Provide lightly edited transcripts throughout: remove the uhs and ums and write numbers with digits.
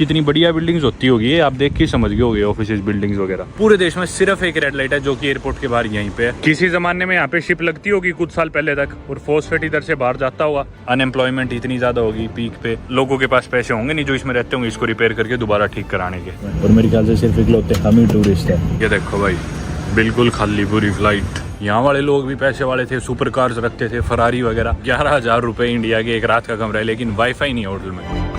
कितनी बढ़िया बिल्डिंग्स होती होगी, आप देख के समझ गए होगे ऑफिस बिल्डिंग्स वगैरह। पूरे देश में सिर्फ एक रेड लाइट है जो कि एयरपोर्ट के बाहर यहीं पे है। किसी जमाने में यहाँ पे शिप लगती होगी कुछ साल पहले तक, और फॉस्फेट इधर से बाहर जाता होगा। अनएम्प्लॉयमेंट इतनी ज्यादा होगी पीक पे, लोगों के पास पैसे होंगे नहीं जो इसमें रहते होंगे इसको रिपेयर करके दोबारा ठीक कराने के। और मेरे ख्याल से सिर्फ इकलौते हम ही टूरिस्ट है। ये देखो भाई, बिल्कुल खाली पूरी फ्लाइट। यहाँ वाले लोग भी पैसे वाले थे, सुपर कार्स रखते थे, फरारी वगैरह। 11,000 रुपए इंडिया के एक रात का कमरा है, लेकिन वाईफाई नहीं है होटल में।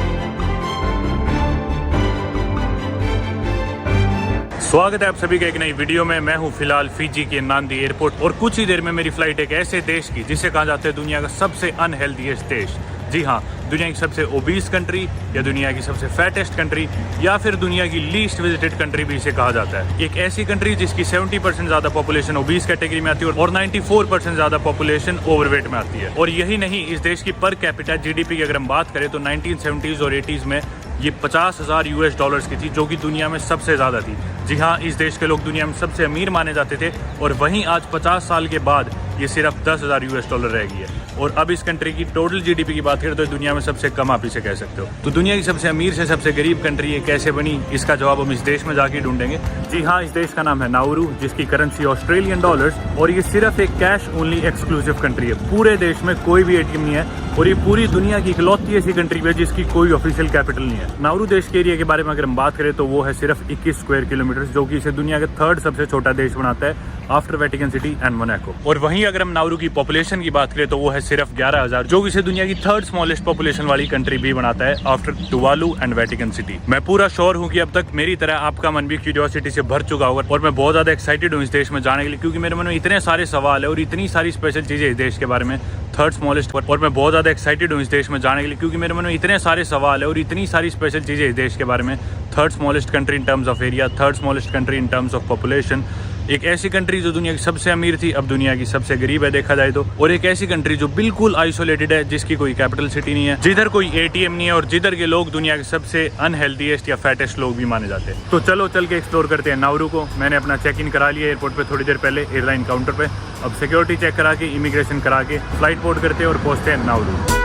स्वागत है आप सभी का एक नई वीडियो में। मैं हूँ फिलहाल फिजी के नांदी एयरपोर्ट, और कुछ ही देर में मेरी फ्लाइट एक ऐसे देश की जिसे कहा जाता है दुनिया का सबसे अनहेल्दीएस्ट देश। जी हाँ, दुनिया की सबसे ओबीस कंट्री, या दुनिया की सबसे फैटेस्ट कंट्री, या फिर दुनिया की लीस्ट विजिटेड कंट्री भी इसे कहा जाता है। एक ऐसी कंट्री जिसकी 70% ज्यादा पॉपुलेशन ओबीस कैटेगरी में आती है और 94% ज्यादा पॉपुलेशन ओवरवेट में आती है। और यही नहीं, इस देश की पर कैपिटा जीडीपी की अगर हम बात करें तो 1970s और 80s में ये $50,000 की थी, जो कि दुनिया में सबसे ज़्यादा थी। जी हाँ, इस देश के लोग दुनिया में सबसे अमीर माने जाते थे, और वहीं आज 50 साल के बाद ये सिर्फ $10,000 रह गई है। और अब इस कंट्री की टोटल जीडीपी की बात करें तो दुनिया में सबसे कम आप इसे कह सकते हो। तो दुनिया की सबसे अमीर से सबसे गरीब कंट्री ये कैसे बनी, इसका जवाब हम इस देश में जाके ढूंढेंगे। जी हाँ, इस देश का नाम है नाउरू, जिसकी करेंसी ऑस्ट्रेलियन डॉलर्स, और ये सिर्फ एक कैश ओनली एक्सक्लूसिव कंट्री है। पूरे देश में कोई भी एटीएम नहीं है, और ये पूरी दुनिया की इकलौती ऐसी कंट्री है जिसकी कोई ऑफिशियल कैपिटल नहीं है। नाउरू देश के एरिया के बारे में अगर हम बात करें तो वो है सिर्फ 21 स्क्वायर किलोमीटर, जो कि इसे दुनिया का 3rd सबसे छोटा देश बनाता है after Vatican city and Monaco. और वहीं अगर हम नाउरू की पॉपुलेशन की बात करें तो वो है सिर्फ 11,000, जो इसे दुनिया की 3rd स्मॉलेस्ट पॉपुलेशन वाली कंट्री भी बनाता है आफ्टर टुवालू एंड वेटिकन सिटी। मैं पूरा श्योर हूँ कि अब तक मेरी तरह आपका मन भी क्यूरियोसिटी से भर चुका होगा, और मैं बहुत ज्यादा एक्साइटेड हूँ इस देश में जाने के लिए, क्योंकि मेरे मन में इतने सारे सवाल है और इतनी सारी स्पेशल चीजें इस देश के बारे में। 3rd स्मॉलेस्ट, और मैं बहुत ज्यादा एक्साइटेड हूँ इस देश में जाने के लिए, क्योंकि मेरे मन में इतने सारे सवाल है और इतनी सारी स्पेशल चीजें इस देश के बारे में। 3rd smallest country in terms of area, 3rd smallest country in terms of population, एक ऐसी कंट्री जो दुनिया की सबसे अमीर थी अब दुनिया की सबसे गरीब है देखा जाए तो, और एक ऐसी कंट्री जो बिल्कुल आइसोलेटेड है, जिसकी कोई कैपिटल सिटी नहीं है, जिधर कोई एटीएम नहीं है, और जिधर के लोग दुनिया के सबसे अनहेल्दीएस्ट या फैटेस्ट लोग भी माने जाते हैं। तो चलो चल के एक्सप्लोर करते हैं नाउरू को। मैंने अपना चेक इन करा लिया एयरपोर्ट पे थोड़ी देर पहले, एयरलाइन काउंटर पे। अब सिक्योरिटी चेक करा के, इमिग्रेशन करा के फ्लाइट बोर्ड करते हैं और पहुंचते हैं नाउरू।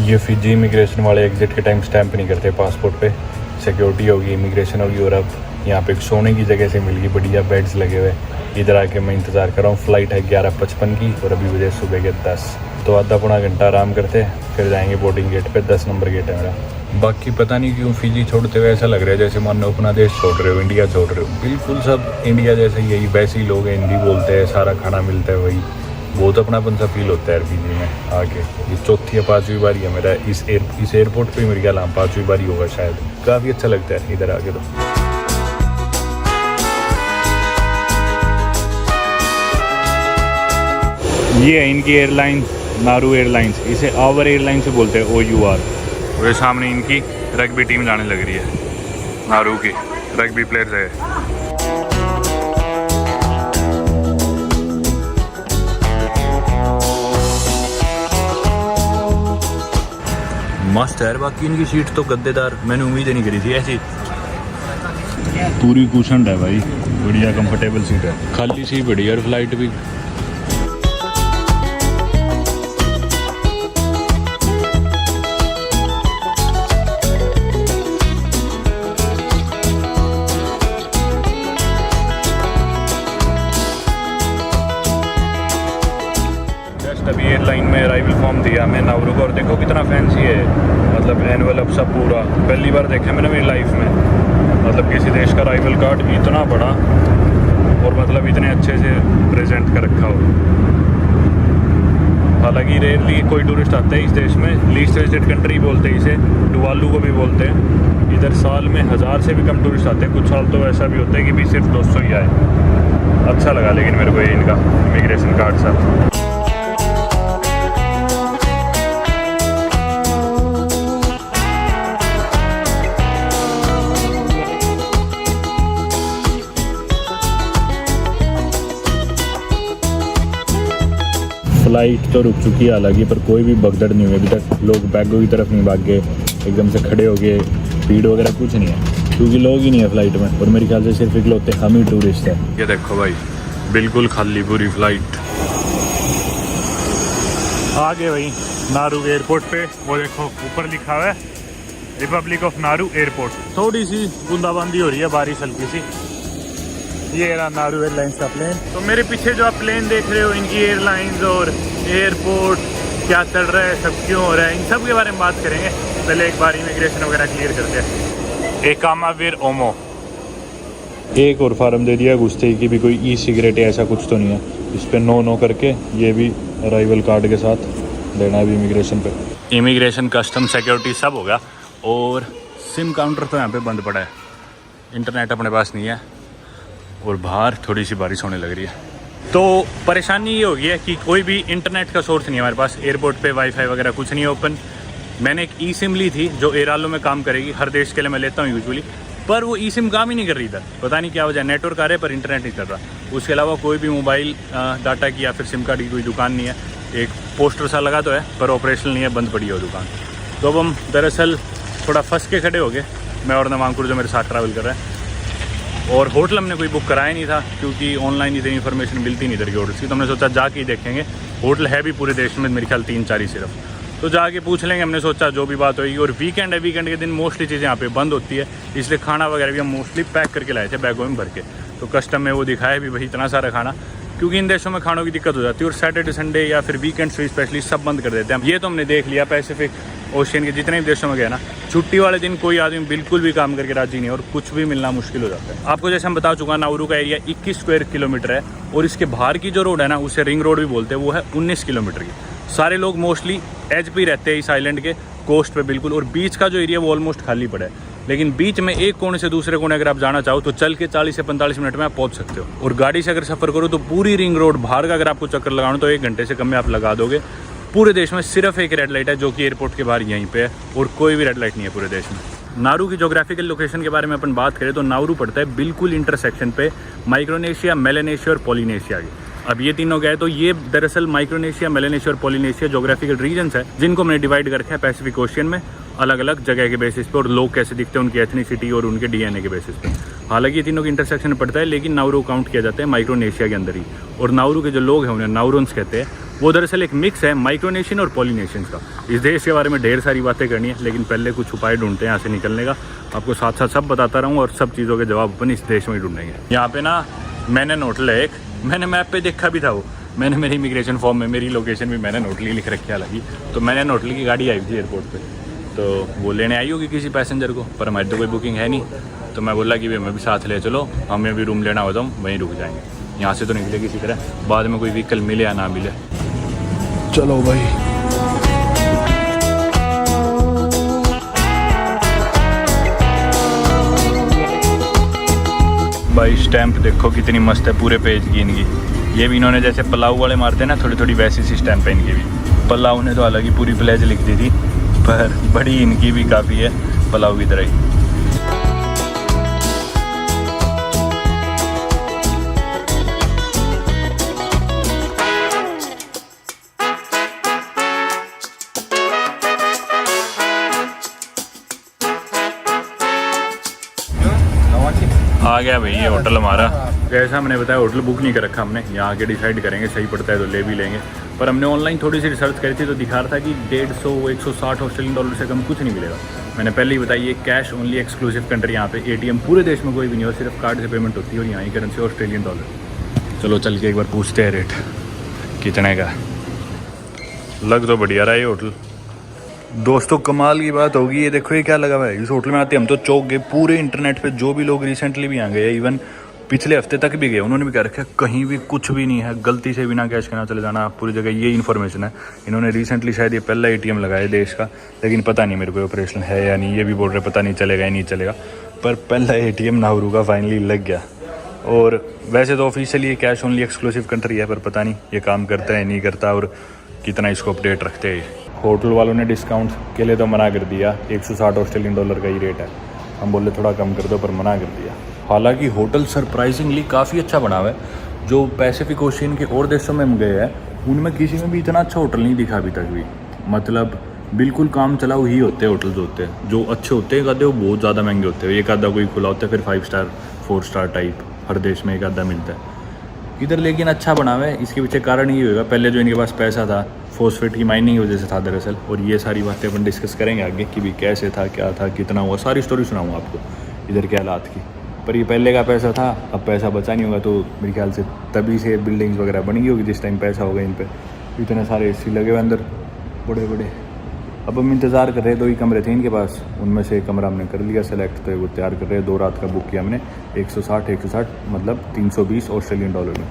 ये फिजी इमिग्रेशन वाले एग्जिट के टाइम स्टैंप नहीं करते पासपोर्ट पे। सिक्योरिटी होगी, इमिग्रेशन होगी, और अब यहाँ पे एक सोने की जगह से मिल गई, बढ़िया बेड्स लगे हुए। इधर आके मैं इंतज़ार कर रहा हूँ। फ्लाइट है 11:55 की, और अभी बजे सुबह के 10, तो आधा पौना घंटा आराम करते हैं, फिर जाएंगे बोर्डिंग गेट पे। 10 नंबर गेट है मेरा। बाकी पता नहीं क्यों फिजी छोड़ते हुए ऐसा लग रहा है जैसे मानो अपना देश छोड़ रहे हो, इंडिया छोड़ रहे हो। बिल्कुल सब इंडिया जैसे यही वैसे ही लोग हैं, हिंदी बोलते हैं, सारा खाना मिलता है वही। बहुत अपनापन सा फील होता है फिजी में आके। ये 4th या 5वीं बारी है मेरा इस एयरपोर्ट पे, मेरे ख्याल 5वीं बारी होगा शायद। काफ़ी अच्छा लगता है इधर आके। तो ये है इनकी एयरलाइंस, नारू एयरलाइंस। इसे आवर एयरलाइन से बोलते हैं, OUR। और ये सामने इनकी रग्बी टीम जाने लग रही है, नारू की रग्बी प्लेयर्स है। मस्त है। बाकी इनकी सीट तो गद्देदार, मैंने उम्मीद ही नहीं करी थी ऐसी। पूरी कुशन्ड है भाई, बढ़िया कंफर्टेबल सीट है। खाली सी बढ़िया, और फ्लाइट भी। अभी एयरलाइन में अराइवल फॉर्म दिया मैं नाउरू को, और देखो कितना फैंसी है, मतलब एनवेलप सब पूरा। पहली बार देखा मैंने मेरी लाइफ में, मतलब किसी देश का अराइवल कार्ड इतना बड़ा, और मतलब इतने अच्छे से प्रेजेंट कर रखा हो। हालांकि रेयरली कोई टूरिस्ट आता है इस देश में। लीस्ट विजिटेड कंट्री बोलते हैं इसे, टुवालू को भी बोलते हैं। इधर साल में 1000 से भी कम टूरिस्ट आते हैं। कुछ साल तो ऐसा भी होता है कि भी सिर्फ 200 ही आए। अच्छा लगा लेकिन मेरे को ये इनका इमिग्रेशन कार्ड सा। फ्लाइट तो रुक चुकी है हालांकि, पर कोई भी भगदड़ नहीं हुई अभी तक। लोग बैगों की तरफ नहीं भाग गए, एकदम से खड़े हो गए, भीड़ वगैरह कुछ नहीं है, क्योंकि लोग ही नहीं है फ्लाइट में। और मेरे ख्याल से सिर्फ इकलौते हम ही टूरिस्ट हैं। ये देखो भाई, बिल्कुल खाली पूरी फ्लाइट। आ गए भाई नारू एयरपोर्ट पे। वो देखो ऊपर लिखा हुआ है रिपब्लिक ऑफ नारू एयरपोर्ट। थोड़ी सी बूंदाबांदी हो रही है, बारिश हल्की सी। ये रहा नारू एयरलाइंस का प्लेन। तो मेरे पीछे जो आप प्लेन देख रहे हो, इनकी एयरलाइंस और एयरपोर्ट क्या चल रहा है, सब क्यों हो रहा है, इन सब के बारे में बात करेंगे। पहले एक बार इमिग्रेशन वगैरह क्लियर करते हैं। एकामावीर ओमो एक और फार्म दे दिया घुसते ही कि भी कोई ई सिगरेट है ऐसा कुछ तो नहीं है। इस पर नो करके ये भी अराइवल कार्ड के साथ देना है भी इमिग्रेशन पे। इमिग्रेशन, कस्टम, सिक्योरिटी सब होगा। और सिम काउंटर तो यहाँ पे बंद पड़ा है, इंटरनेट अपने पास नहीं है, और बाहर थोड़ी सी बारिश होने लग रही है। तो परेशानी ये हो गई है कि कोई भी इंटरनेट का सोर्स नहीं है हमारे पास। एयरपोर्ट पे वाईफाई वगैरह कुछ नहीं है ओपन। मैंने एक ई सिम ली थी जो एयरआलो में काम करेगी, हर देश के लिए मैं लेता हूँ यूजुअली, पर वो ई सिम काम ही नहीं कर रही था। पता नहीं क्या वजह, नेटवर्क आ रहा है पर इंटरनेट नहीं चल रहा। उसके अलावा कोई भी मोबाइल डाटा की या फिर सिम कार्ड की कोई दुकान नहीं है। एक पोस्टर सा लगा तो है पर ऑपरेशनल नहीं है, बंद पड़ी है वो दुकान। तो अब हम दरअसल थोड़ा फंस के खड़े हो गए, मैं और नवांकुर जो मेरे साथ ट्रैवल कर रहा है। और होटल हमने कोई बुक कराया नहीं था क्योंकि ऑनलाइन इतनी इन्फॉर्मेशन मिलती नहीं इधर के होटल्स की। तो हमने सोचा जाके ही देखेंगे। होटल है भी पूरे देश में मेरे ख्याल 3-4 ही सिर्फ, तो जाके पूछ लेंगे। हमने सोचा जो भी बात होगी। और वीकेंड है, वीकेंड के दिन मोस्टली चीज़ें यहाँ पे बंद होती है, इसलिए खाना वगैरह भी हम मोस्टली पैक करके लाए थे बैगों में भर के। तो कस्टम में वो दिखाया भी भाई इतना सारा खाना, क्योंकि इन देशों में खानों की दिक्कत हो जाती है। और सैटरडे संडे या फिर वीकेंड्स भी स्पेशली सब बंद कर देते हैं। ये तो हमने देख लिया, पैसिफिक ओशियन के जितने भी देशों में गए ना, छुट्टी वाले दिन कोई आदमी बिल्कुल भी काम करके राजी नहीं है और कुछ भी मिलना मुश्किल हो जाता है। आपको जैसे हम बता चुका, नाउरू का एरिया 21 स्क्वायर किलोमीटर है, और इसके बाहर की जो रोड है ना, उसे रिंग रोड भी बोलते हैं, वो है 19 किलोमीटर की। सारे लोग मोस्टली एज पे रहते हैं इस आइलैंड के, कोस्ट पे बिल्कुल। और बीच का जो एरिया वो ऑलमोस्ट खाली पड़ा है, लेकिन बीच में एक कोने से दूसरे कोने अगर आप जाना चाहो तो चल के 40 से 45 मिनट में आप पहुंच सकते हो। और गाड़ी से अगर सफ़र करो तो पूरी रिंग रोड बाहर का अगर आपको चक्कर लगाना तो 1 घंटे से कम में आप लगा दोगे। पूरे देश में सिर्फ एक रेड लाइट है जो कि एयरपोर्ट के बाहर यहीं पे है, और कोई भी रेड लाइट नहीं है पूरे देश में। नारू की ज्योग्राफिकल लोकेशन के बारे में अपन बात करें तो नारू पड़ता है बिल्कुल इंटरसेक्शन पे माइक्रोनेशिया, मेलानेशिया और पॉलिनेशिया की। अब ये तीनों गए तो ये दरअसल माइक्रोनेशिया, मेलानेशिया और पॉलिनेशिया ज्योग्राफिकल रीजन्स है जिनको हमने डिवाइड कर रखा है पैसिफिक ओशियन में, अलग अलग जगह के बेसिस पे, और लोग कैसे दिखते हैं उनकी एथनिसिटी और उनके डीएनए के बेसिस पे। हालांकि ये तीनों के इंटरसेक्शन पड़ता है, लेकिन नाउरू काउंट किया जाता है माइक्रोनेशिया के अंदर ही। और नाउरू के जो लोग हैं उन्हें नाउरोन्स कहते हैं। वो दरअसल एक मिक्स है माइक्रोनेशियन और पॉलिनेशियन का। इस देश के बारे में ढेर सारी बातें करनी है, लेकिन पहले कुछ उपाय ढूंढते हैं यहाँ से निकलने का। आपको साथ साथ सब बताता रहूँ और सब चीज़ों के जवाब अपन इस देश में ढूंढेंगे। यहाँ पे ना मैंने होटल है एक, मैंने मैप पे देखा भी था वो, मैंने मेरी इमिग्रेशन फॉर्म में मेरी लोकेशन भी मैंने होटल लिख रखी है हालांकि। तो मैंने होटल की गाड़ी आई थी एयरपोर्ट पे, तो वो लेने आई होगी किसी पैसेंजर को, पर हमारी तो कोई बुकिंग है नहीं। तो मैं बोला कि भाई मैं भी साथ ले चलो, हमें भी रूम लेना हो तो हम वहीं रुक जाएंगे, यहाँ से तो निकले किसी तरह, बाद में कोई व्हीकल मिले या ना मिले। चलो भाई। भाई स्टैंप देखो कितनी मस्त है पूरे पेज की इनकी। ये भी इन्होंने जैसे पलाऊ वाले मारते हैं ना, थोड़ी थोड़ी वैसी सी स्टैंप है इनकी भी। पलाऊ ने तो हालांकि पूरी प्लेज लिख दी थी, पर बड़ी इनकी भी काफ़ी है पलाऊ की तरह ही। आ गया भाई ये होटल हमारा। जैसा हमने बताया होटल बुक नहीं कर रखा हमने, यहाँ आके डिसाइड करेंगे, सही पड़ता है तो ले भी लेंगे। पर हमने ऑनलाइन थोड़ी सी रिसर्च करी थी तो दिखा रहा था कि 150-160 ऑस्ट्रेलियन डॉलर से कम कुछ नहीं मिलेगा। मैंने पहले ही बताया ये कैश ओनली एक्सक्लूसिव कंट्री, यहाँ पे एटीएम पूरे देश में कोई भी नहीं हो, सिर्फ कार्ड से पेमेंट होती है और यहाँ की करेंसी ऑस्ट्रेलियन डॉलर। चलो चल के एक बार पूछते हैं रेट कितने का। लग तो बढ़िया रहा है ये होटल दोस्तों, कमाल की बात होगी। ये देखो ये क्या लगा हुआ है इस होटल में। आते हम तो चौक गए, पूरे इंटरनेट पे जो भी लोग रिसेंटली भी आ गए, इवन पिछले हफ्ते तक भी गए, उन्होंने भी कह रखा है कहीं भी कुछ भी नहीं है, गलती से बिना कैश के ना चले जाना, पूरी जगह ये इन्फॉर्मेशन है। इन्होंने रिसेंटली शायद ये पहला एटीएम लगाया देश का, लेकिन पता नहीं मेरे को ऑपरेशन है या नहीं, ये भी बोल रहे पता नहीं चलेगा या नहीं चलेगा। पर पहला एटीएम नाउरू का फाइनली लग गया। और वैसे तो ऑफिशियली ये कैश ओनली एक्सक्लूसिव कंट्री है, पर पता नहीं ये काम करता है नहीं करता और कितना इसको अपडेट रखते हैं। होटल वालों ने डिस्काउंट के लिए तो मना कर दिया, 160 ऑस्ट्रेलियन डॉलर का ही रेट है। हम बोले थोड़ा कम कर दो, पर मना कर दिया। हालांकि होटल सरप्राइजिंगली काफ़ी अच्छा बना हुआ है। जो पैसिफिक ओशियन के और देशों में हम गए हैं उनमें किसी में भी इतना अच्छा होटल नहीं दिखा अभी तक भी। मतलब बिल्कुल काम चलाऊ ही होते हैं होटल्स होते हैं। जो अच्छे होते हैं आधे वो बहुत ज़्यादा महंगे होते हैं, एक आधा कोई खुला होता है, फिर 5 स्टार 4 स्टार टाइप हर देश में एक आधा मिलता है। इधर लेकिन अच्छा बना हुआ है। इसके पीछे कारण ये होगा, पहले जो इनके पास पैसा था फॉस्फेट की माइनिंग की वजह से था दरअसल। और ये सारी बातें अपन डिस्कस करेंगे आगे कि भी कैसे था, क्या था, कितना हुआ, सारी स्टोरी सुनाऊंगा आपको इधर के हालात की। पर ये पहले का पैसा था, अब पैसा बचा नहीं होगा, तो मेरे ख्याल से तभी से बिल्डिंग्स वगैरह बन गई होगी जिस टाइम पैसा होगा इन पे। इतने सारे एसी लगे हुए अंदर बड़े बड़े। अब हम इंतज़ार कर रहे हैं, 2 ही कमरे थे इनके पास, उनमें से एक कमरा हमने कर लिया सेलेक्ट, तो वो तैयार कर रहे हैं। 2 रात का बुक किया हमने 160 मतलब 320 ऑस्ट्रेलियन डॉलर में,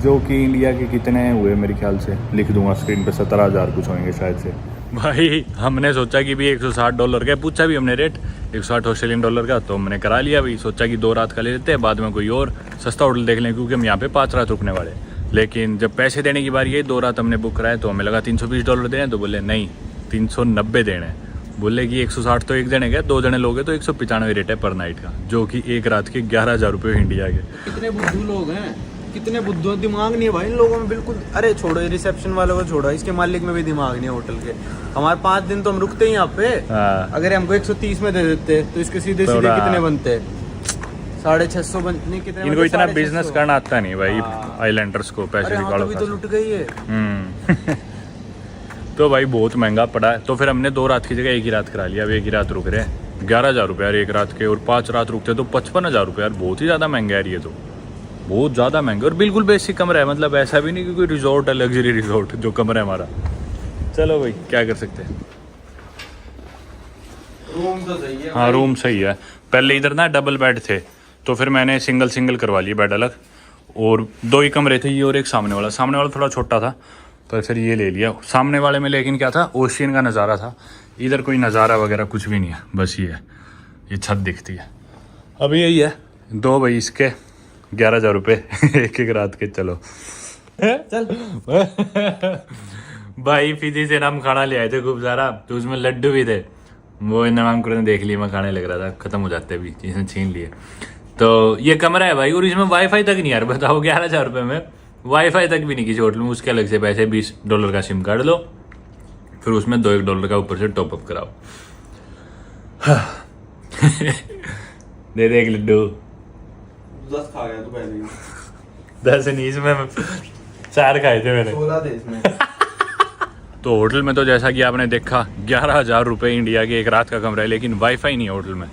जो कि इंडिया के कितने हुए मेरे ख्याल से लिख दूंगा स्क्रीन पे, 17,000 कुछ होंगे शायद से। भाई हमने सोचा कि भी 160 डॉलर का, पूछा भी हमने रेट 160 ऑस्ट्रेलियन डॉलर का, तो हमने करा लिया भाई। सोचा कि 2 रात का ले लेते हैं, बाद में कोई और सस्ता होटल देख लें, क्योंकि हम यहाँ पे 5 रात रुकने वाले। लेकिन जब पैसे देने की बारी है, 2 रात हमने बुक कराए, तो हमें लगा 320 डॉलर देने, तो बोले नहीं 390 देने। बोले कि 160 तो एक जने का, 2 जने लोगे तो 195 रेट है पर नाइट का, जो कि एक रात के 11,000 रुपये इंडिया के। कितने बुद्धू लोग हैं, कितने बुद्धू, दिमाग नहीं है भाई इन लोगों में बिल्कुल। अरे छोड़ो, रिसेप्शन वालों को छोड़ो, इसके मालिक में भी दिमाग नहीं है होटल के। हमारे 5 दिन तो हम रुकते ही यहाँ पे। हाँ। अगर हमको 130 में दे देते तो इसके सीधे सीधे कितने बनते, 650 बनने कितने। इनको इतना बिजनेस करना आता नहीं भाई आइलैंडर्स को, पैसे निकालो। तो लुट गई है। तो भाई बहुत महंगा पड़ा है। तो फिर हमने 2 रात की जगह एक ही रात करा लिया। अब एक ही रात रुक रहे हैं, 11,000 रुपये यार एक रात के, और 5 रात रुकते तो 55,000 रुपये यार, बहुत ही ज़्यादा महंगा यार ये तो, बहुत ज़्यादा महंगा। और बिल्कुल बेसिक कमरा है, मतलब ऐसा भी नहीं कि कोई रिजॉर्ट है, लग्जरी रिजॉर्ट जो कमरा है हमारा। चलो भाई क्या कर सकते हैं। रूम तो सही है। हाँ रूम सही है। पहले इधर ना डबल बेड थे, तो फिर मैंने सिंगल करवा लिए बेड अलग, और 2 ही कमरे थे, ये और एक सामने वाला थोड़ा छोटा था, पर फिर ये ले लिया सामने वाले में। लेकिन क्या था, ओशियन का नज़ारा था। इधर कोई नज़ारा वगैरह कुछ भी नहीं है, बस ये छत दिखती है। अब यही है 2 भाई इसके 11,000 रुपये एक रात के। चलो चल भाई फिजी से हम खाना ले आए थे खूब सारा, तो उसमें लड्डू भी थे। वो इनाम ने देख लिया, मैं खाने लग रहा था, खत्म हो जाते भी, इसने छीन लिए। तो ये कमरा है भाई, और इसमें वाईफाई तक नहीं यार, बताओ 11,000 रुपये में वाईफाई तक भी नहीं किसी होटल में। उसके अलग से पैसे, $20 का सिम कार्ड लो, फिर उसमें $2 का ऊपर से टॉपअप कराओ। दे दे एक लड्डू। 10 खा गया तू पहले ही। 10 नहीं, इसमें 4 खाए थे मैंने। 16 थे इसमें। तो होटल में तो जैसा कि आपने देखा 11,000 रुपये इंडिया के एक रात का कमरा है, लेकिन वाईफाई नहीं है होटल में।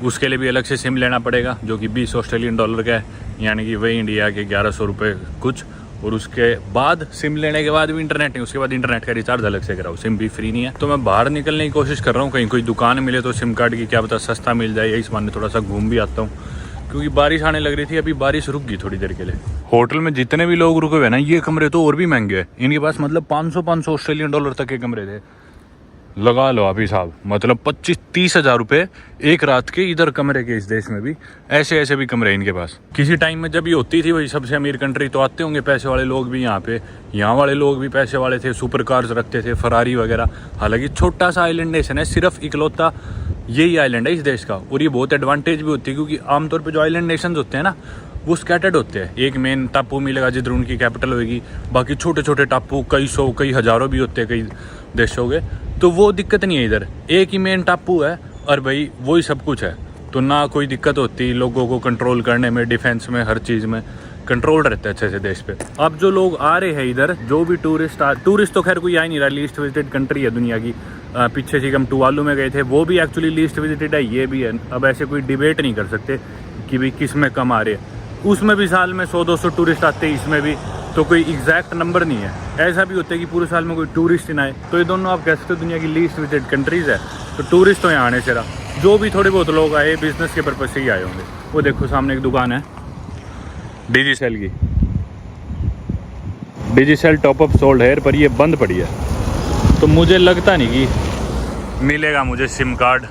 उसके लिए भी अलग से सिम लेना पड़ेगा, जो कि 20 ऑस्ट्रेलियन डॉलर का है, यानी कि वही इंडिया के 1100 रुपये कुछ। और उसके बाद सिम लेने के बाद भी इंटरनेट नहीं, उसके बाद इंटरनेट का रिचार्ज अलग से कराओ, सिम भी फ्री नहीं है। तो मैं बाहर निकलने की कोशिश कर रहा हूँ, कहीं कोई दुकान मिले तो सिम कार्ड की क्या पता सस्ता मिल जाए, यही सामान थोड़ा सा घूम भी आता हूँ, क्योंकि बारिश आने लग रही थी। अभी बारिश रुक गई थोड़ी देर के लिए। होटल में जितने भी लोग रुके हुए ना, ये कमरे तो और भी महंगे हैं इनके पास, मतलब 500 ऑस्ट्रेलियन डॉलर तक के कमरे थे। लगा लो अभी साहब, मतलब 25-30 हज़ार रुपये एक रात के इधर कमरे के। इस देश में भी ऐसे भी कमरे इनके पास। किसी टाइम में जब ये होती थी वही सबसे अमीर कंट्री, तो आते होंगे पैसे वाले लोग भी यहाँ पे। यहाँ वाले लोग भी पैसे वाले थे, सुपर कार्स रखते थे, फरारी वगैरह। हालांकि छोटा सा आइलैंड नेशन है, सिर्फ इकलौता यही आइलैंड है इस देश का। और ये बहुत एडवांटेज भी होती है, क्योंकि आमतौर पर जो आइलैंड नेशंस होते हैं ना, वो स्कैटर्ड होते हैं। एक मेन टापू मिलेगा जिधर उनकी कैपिटल होगी, बाकी छोटे छोटे टापू कई सौ कई हज़ारों भी होते हैं कई देशों के। तो वो दिक्कत नहीं है, इधर एक ही मेन टापू है और भाई वही सब कुछ है, तो ना कोई दिक्कत होती लोगों को कंट्रोल करने में, डिफेंस में, हर चीज़ में कंट्रोल रहता है अच्छे से देश पे। अब जो लोग आ रहे हैं इधर, जो भी टूरिस्ट तो खैर कोई आ ही नहीं रहा, लीस्ट विजिटेड कंट्री है दुनिया की। पीछे से हम टुवालू में गए थे, वो भी एक्चुअली लीस्ट विजिटेड है, ये भी है। अब ऐसे कोई डिबेट नहीं कर सकते कि भाई किस में कम आ रहे हैं। उसमें भी साल में 100-200 टूरिस्ट आते हैं, इसमें भी तो कोई एग्जैक्ट नंबर नहीं है। ऐसा भी होता है कि पूरे साल में कोई टूरिस्ट ही ना आए। तो ये दोनों आप कह सकते हो दुनिया की लीस्ट विजिटेड कंट्रीज़ है। तो टूरिस्ट तो यहाँ आने से रहा, जो भी थोड़े बहुत लोग आए बिजनेस के पर्पज से ही आए होंगे। वो देखो सामने एक दुकान है डिजिसेल की, डिजिसेल टॉपअप सोल्ड है, पर ये बंद पड़ी है, तो मुझे लगता नहीं कि मिलेगा मुझे सिम कार्ड।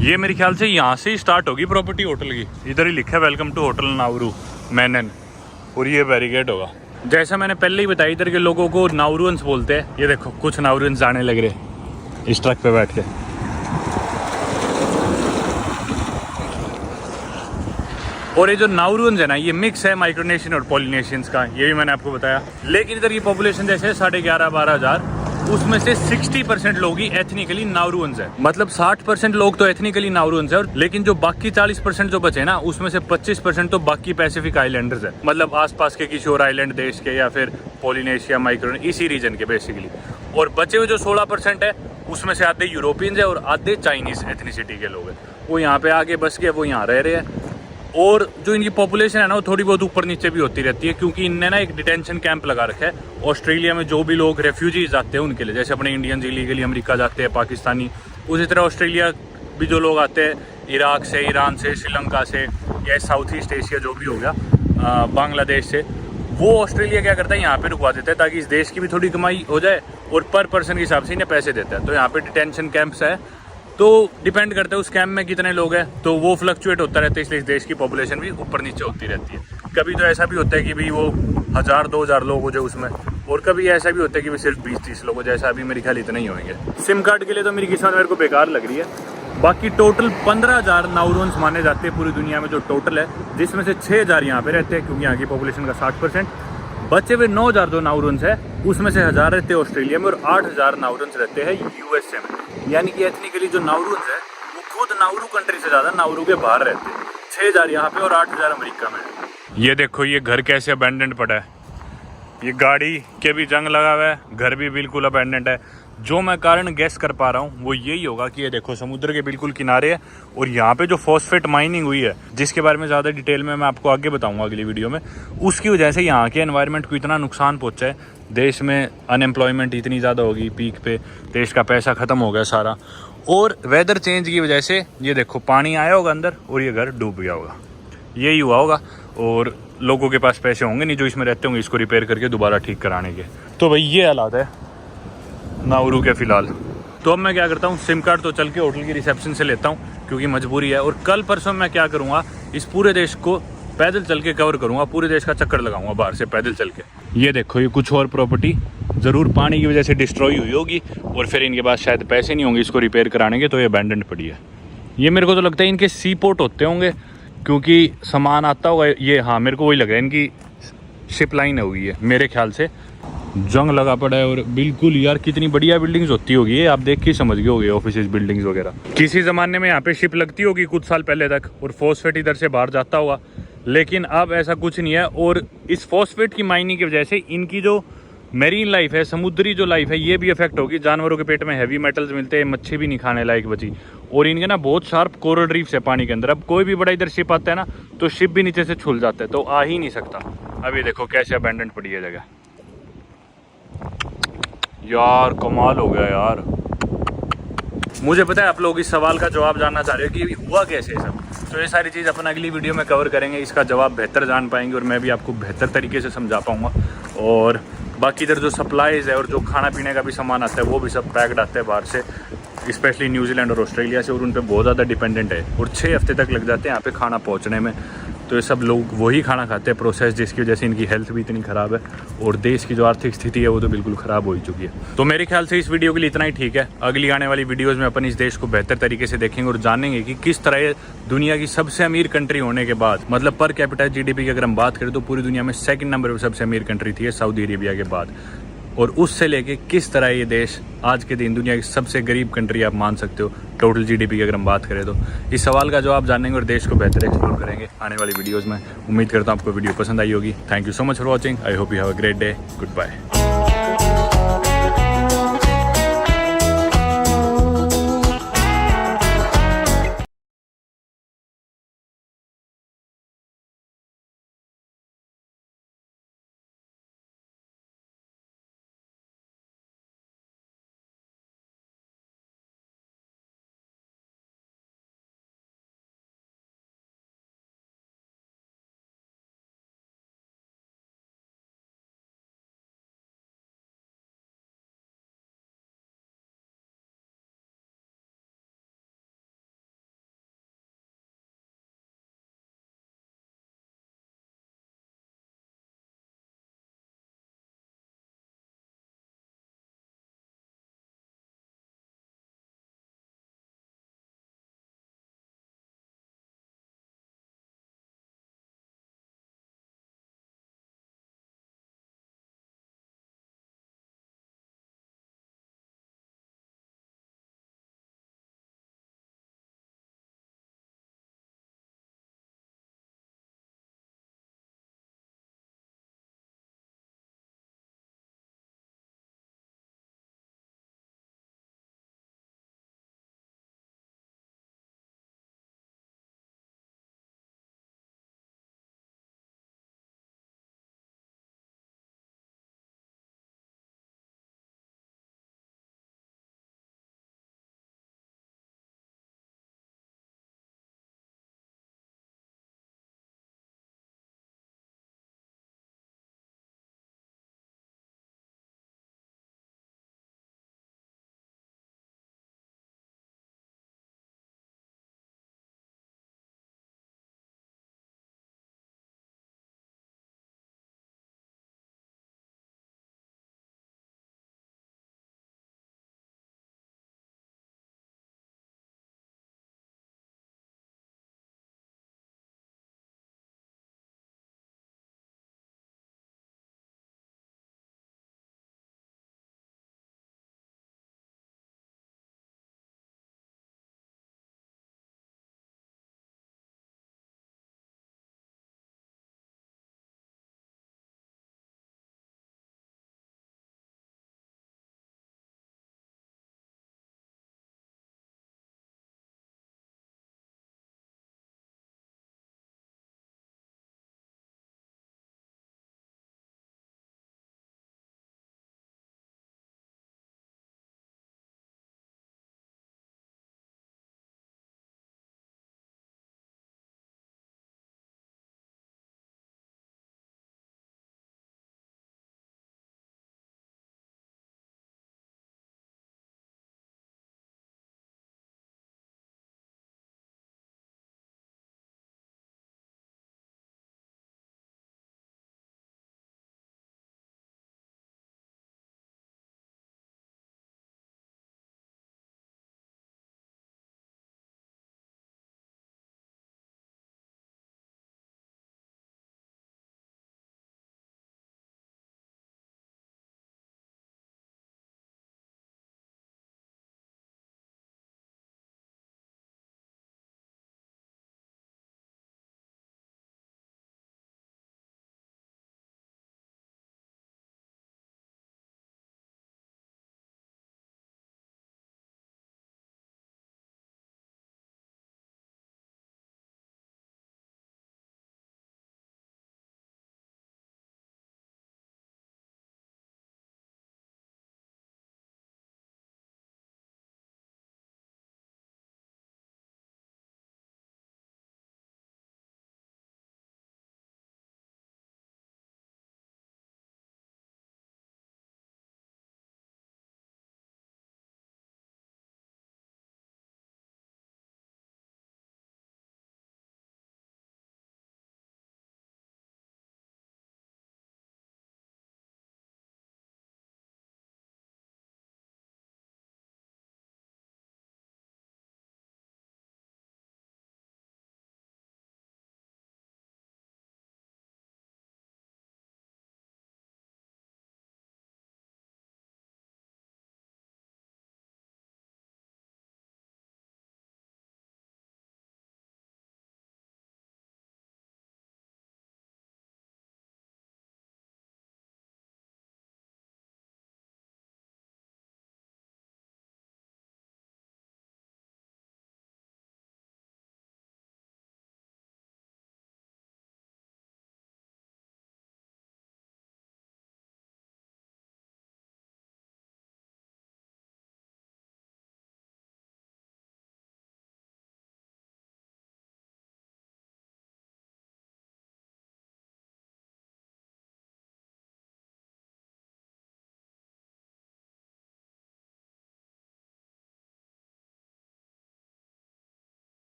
ये मेरे ख्याल से यहाँ से ही स्टार्ट होगी प्रॉपर्टी होटल की। इधर ही लिखा है वेलकम टू होटल नाउरू मैनन, और ये बैरिकेड होगा। जैसा मैंने पहले ही बताया, इधर के लोगों को नाउरुअन्स बोलते हैं। ये देखो कुछ नाउरुअन्स जाने लग रहे इस ट्रक पे बैठ के। और ये जो नाउरून्स है ना, ये मिक्स है माइक्रोनेशियन और पॉलिनेशियंस का, ये भी मैंने आपको बताया। लेकिन इधर की पॉपुलेशन जैसे 11,500-12 हज़ार, उसमें से 60% लोग ही एथनिकली नाउरून्स है। मतलब 60% लोग तो एथनिकली नाउरून्स है, और लेकिन जो बाकी 40% जो बचे ना, उसमें से 25% तो बाकी पैसिफिक आइलैंडर्स है, मतलब आसपास के किसी और आइलैंड देश के या फिर पॉलिनेशिया, माइक्रोन, इसी रीजन के बेसिकली। और बचे हुए जो 16% है, उसमें से आधे यूरोपियंस है और आधे चाइनीज एथनिसिटी के लोग हैं। वो यहाँ पे आके बस के वो यहाँ रह रहे हैं। और जो इनकी पॉपुलेशन है ना, वो थोड़ी बहुत ऊपर नीचे भी होती रहती है, क्योंकि इनने ना एक डिटेंशन कैंप लगा रखा है ऑस्ट्रेलिया में। जो भी लोग रेफ्यूजीज आते हैं उनके लिए, जैसे अपने इंडियंस इलीगली अमेरिका जाते हैं, पाकिस्तानी, उसी तरह ऑस्ट्रेलिया भी जो लोग आते हैं इराक से, ईरान से, श्रीलंका से, या साउथ ईस्ट एशिया जो भी हो गया, बांग्लादेश से, वो ऑस्ट्रेलिया क्या करता है, यहाँ पे रुकवा देता है ताकि इस देश की भी थोड़ी कमाई हो जाए, और पर पर्सन के हिसाब से इन्हें पैसे देता है। तो यहाँ पे डिटेंशन कैंप्स है, तो डिपेंड करता है उस कैंप में कितने लोग हैं, तो वो फ्लक्चुएट होता रहता है, इसलिए इस देश की पॉपुलेशन भी ऊपर नीचे होती रहती है। कभी तो ऐसा भी होता है कि भाई वो 1000-2000 लोग हो जाए उसमें, और कभी ऐसा भी होता है कि भाई सिर्फ 20-30 लोग हो, जैसा अभी मेरे ख्याल इतने ही होंगे। सिम कार्ड के लिए तो मेरी किस्मत मेरे को बेकार लग रही है। बाकी टोटल 15,000 नाउरून्स माने जाते हैं पूरी दुनिया में जो टोटल है, जिसमें से 6,000 यहाँ पे रहते हैं, क्योंकि यहाँ की पॉपुलेशन का 60%। बचे हुए 9,000 जो नाउरून्स है, उसमें से 1,000 रहते हैं ऑस्ट्रेलिया में, और 8,000 नाउरून्स रहते हैं यूएसए में। यानी कि एथनिकली जो नाउरून्स है, वो खुद नाउरू कंट्री से ज़्यादा नाउरू के बाहर रहते हैं। 6,000 यहाँ पे और 8,000 अमेरिका में। ये देखो ये घर कैसे अबैंडेंड पड़ा है, ये गाड़ी के भी जंग लगा हुआ है, घर भी बिल्कुल अबैंडेंड है। जो मैं कारण गेस कर पा रहा हूँ वो यही होगा कि ये देखो समुद्र के बिल्कुल किनारे है, और यहाँ पे जो फॉस्फेट माइनिंग हुई है, जिसके बारे में ज़्यादा डिटेल में मैं आपको आगे बताऊँगा अगली वीडियो में, उसकी वजह से यहाँ के एनवायरनमेंट को इतना नुकसान पहुँचा है। देश में अनएम्प्लॉयमेंट इतनी ज़्यादा होगी पीक पे, देश का पैसा ख़त्म हो गया सारा, और वेदर चेंज की वजह से ये देखो पानी आया होगा अंदर और ये घर डूब गया होगा, यही हुआ होगा। और लोगों के पास पैसे होंगे नहीं जो इसमें रहते होंगे इसको रिपेयर करके दोबारा ठीक कराने के। तो भाई ये हालात है नाउरू के फ़िलहाल। तो अब मैं क्या करता हूँ, सिम कार्ड तो चल के होटल की रिसेप्शन से लेता हूँ, क्योंकि मजबूरी है। और कल परसों मैं क्या करूँगा, इस पूरे देश को पैदल चल के कवर करूँगा, पूरे देश का चक्कर लगाऊंगा बाहर से पैदल चल के। ये देखो ये कुछ और प्रॉपर्टी ज़रूर पानी की वजह से डिस्ट्रॉय हुई होगी, और फिर इनके पास शायद पैसे नहीं होंगे इसको रिपेयर कराने के, तो ये अबैंडन पड़ी है। ये मेरे को तो लगता है इनके सी पोर्ट होते होंगे, क्योंकि सामान आता होगा ये। हाँ मेरे को वही लग रहा है, इनकी शिप लाइन हुई है मेरे ख्याल से। जंग लगा पड़ा है, और बिल्कुल यार कितनी बढ़िया बिल्डिंग्स होती होगी, आप देख के समझ गए होगे ऑफिस बिल्डिंग्स वगैरह। किसी ज़माने में यहाँ पे शिप लगती होगी कुछ साल पहले तक, और फॉस्फेट इधर से बाहर जाता होगा, लेकिन अब ऐसा कुछ नहीं है। और इस फॉस्फेट की माइनिंग की वजह से इनकी जो मेरीन लाइफ है, समुद्री जो लाइफ है, ये भी अफेक्ट होगी। जानवरों के पेट में हैवी मेटल्स मिलते हैं, मच्छी भी नहीं खाने लायक बची। और इनके ना बहुत शार्प कोरल रीफ्स है पानी के अंदर। अब कोई भी बड़ा इधर शिप आता है ना, तो शिप भी नीचे से छुल जाता है, तो आ ही नहीं सकता। अभी देखो कैसे अबैंडन पड़ी है जगह। यार कमाल हो गया यार। मुझे पता है आप लोग इस सवाल का जवाब जानना चाह रहे हो कि हुआ कैसे सब, तो ये सारी चीज़ अपन अगली वीडियो में कवर करेंगे, इसका जवाब बेहतर जान पाएंगे, और मैं भी आपको बेहतर तरीके से समझा पाऊँगा। और बाकी इधर जो सप्लाईज़ है और जो खाना पीने का भी सामान आता है, वो भी सब पैक्ड आता है बाहर से, स्पेशली न्यूजीलैंड और ऑस्ट्रेलिया से, और उन पर बहुत ज़्यादा डिपेंडेंट है, और 6 हफ्ते तक लग जाते हैं यहाँ पे खाना पहुँचने में। तो ये सब लोग वही खाना खाते हैं प्रोसेस, जिसकी वजह से इनकी हेल्थ भी इतनी ख़राब है, और देश की जो आर्थिक स्थिति है वो तो बिल्कुल ख़राब हो ही चुकी है। तो मेरे ख्याल से इस वीडियो के लिए इतना ही ठीक है। अगली आने वाली वीडियोज़ में अपन इस देश को बेहतर तरीके से देखेंगे, और जानेंगे कि किस तरह ये दुनिया की सबसे अमीर कंट्री होने के बाद, मतलब पर कैपिटा जीडीपी की अगर हम बात करें तो पूरी दुनिया में 2nd नंबर पर सबसे अमीर कंट्री थी सऊदी अरेबिया के बाद, और उससे लेके किस तरह ये देश आज के दिन दुनिया की सबसे गरीब कंट्री आप मान सकते हो टोटल जीडीपी की अगर हम बात करें। तो इस सवाल का जवाब जानेंगे और देश को बेहतर एक्सप्लोर करेंगे आने वाली वीडियोस में। उम्मीद करता हूँ आपको वीडियो पसंद आई होगी। Thank you so much for watching. I hope you have a great day. Good bye.